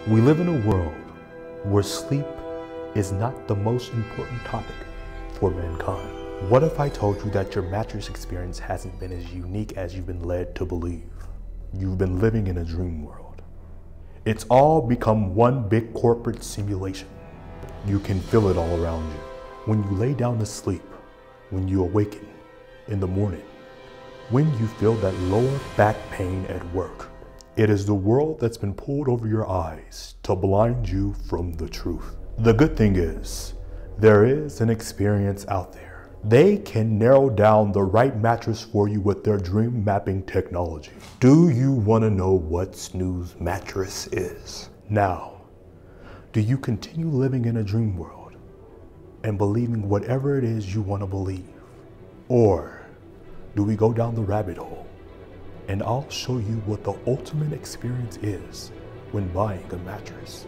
We live in a world where sleep is not the most important topic for mankind. What if I told you that your mattress experience hasn't been as unique as you've been led to believe? You've been living in a dream world. It's all become one big corporate simulation. You can feel it all around you. When you lay down to sleep, when you awaken in the morning, when you feel that lower back pain at work, it is the world that's been pulled over your eyes to blind you from the truth. The good thing is, there is an experience out there. They can narrow down the right mattress for you with their dream mapping technology. Do you want to know what Snooze Mattress is? Now, do you continue living in a dream world and believing whatever it is you want to believe? Or do we go down the rabbit hole and I'll show you what the ultimate experience is when buying a mattress?